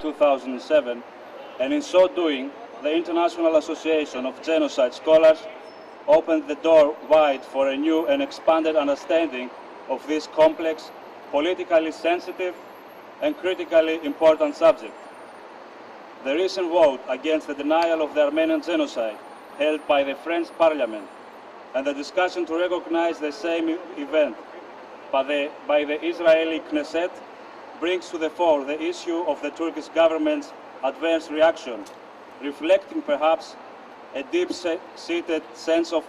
2007, and in so doing, the International Association of Genocide Scholars opened the door wide for a new and expanded understanding of this complex, politically sensitive, and critically important subject. The recent vote against the denial of the Armenian genocide held by the French Parliament and the discussion to recognize the same event by the Israeli Knesset brings to the fore the issue of the Turkish government's adverse reaction, reflecting perhaps a deep-seated sense of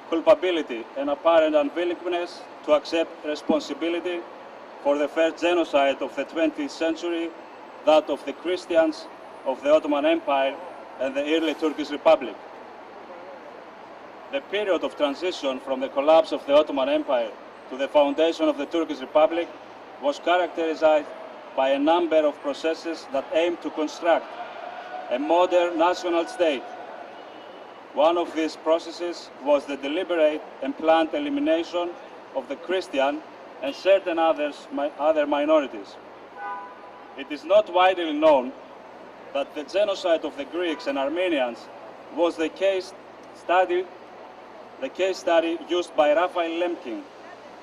culpability and apparent unwillingness to accept responsibility for the first genocide of the 20th century, that of the Christians of the Ottoman Empire and the early Turkish Republic. The period of transition from the collapse of the Ottoman Empire to the foundation of the Turkish Republic was characterized by a number of processes that aimed to construct a modern national state. One of these processes was the deliberate and planned elimination of the Christian and certain other minorities. It is not widely known that the genocide of the Greeks and Armenians was the case study used by Raphael Lemkin,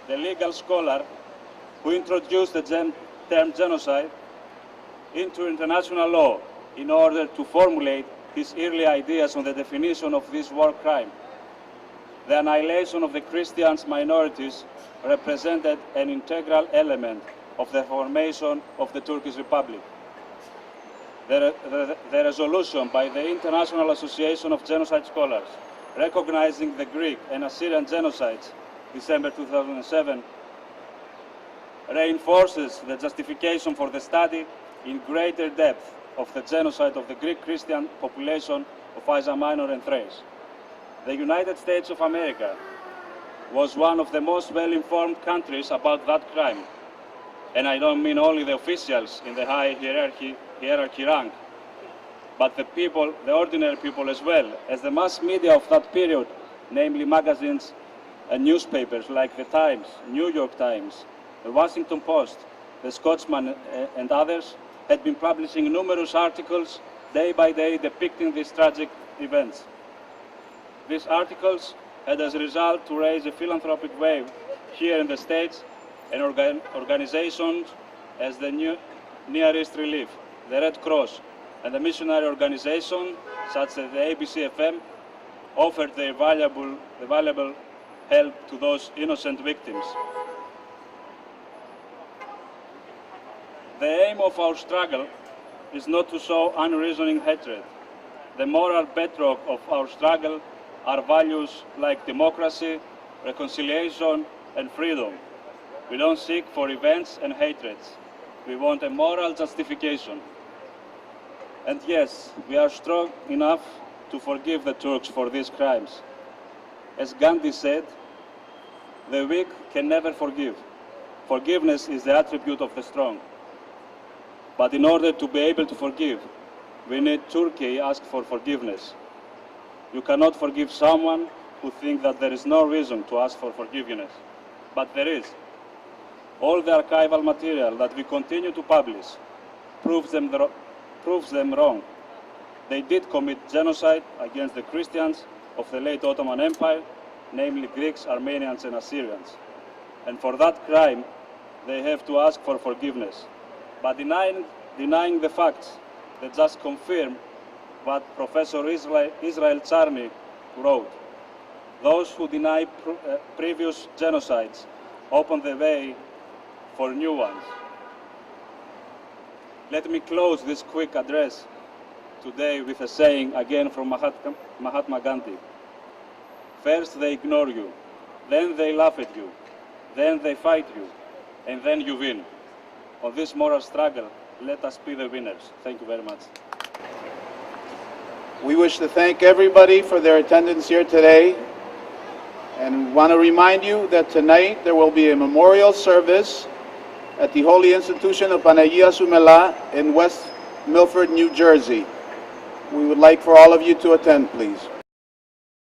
the legal scholar who introduced the term genocide into international law in order to formulate his early ideas on the definition of this war crime. The annihilation of the Christian minorities represented an integral element of the formation of the Turkish Republic. The resolution by the International Association of Genocide Scholars recognizing the Greek and Assyrian genocides, December 2007, reinforces the justification for the study in greater depth of the genocide of the Greek Christian population of Asia Minor and Thrace. The United States of America was one of the most well-informed countries about that crime. And I don't mean only the officials in the high hierarchy rank, but the people, the ordinary people as well, as the mass media of that period, namely magazines and newspapers like the Times, New York Times, the Washington Post, the Scotsman and others, had been publishing numerous articles day by day depicting these tragic events. These articles had as a result to raise a philanthropic wave here in the States, and organizations as the Near East Relief, the Red Cross, and the missionary organization such as the ABCFM offered their valuable help to those innocent victims. The aim of our struggle is not to sow unreasoning hatred. The moral bedrock of our struggle are values like democracy, reconciliation, and freedom. We don't seek for revenge and hatreds. We want a moral justification. And yes, we are strong enough to forgive the Turks for these crimes. As Gandhi said, the weak can never forgive. Forgiveness is the attribute of the strong. But in order to be able to forgive, we need Turkey ask for forgiveness. You cannot forgive someone who thinks that there is no reason to ask for forgiveness. But there is. All the archival material that we continue to publish proves them wrong. They did commit genocide against the Christians of the late Ottoman Empire, namely Greeks, Armenians, and Assyrians. And for that crime, they have to ask for forgiveness. But denying the facts, they just confirm what Professor Israel Charny wrote. Those who deny previous genocides open the way for new ones. Let me close this quick address today with a saying again from Mahatma Gandhi. First they ignore you, then they laugh at you, then they fight you, and then you win. On this moral struggle, let us be the winners. Thank you very much. We wish to thank everybody for their attendance here today, and want to remind you that tonight there will be a memorial service at the Holy Institution of Panagia Sumela in West Milford, New Jersey. We would like for all of you to attend, please.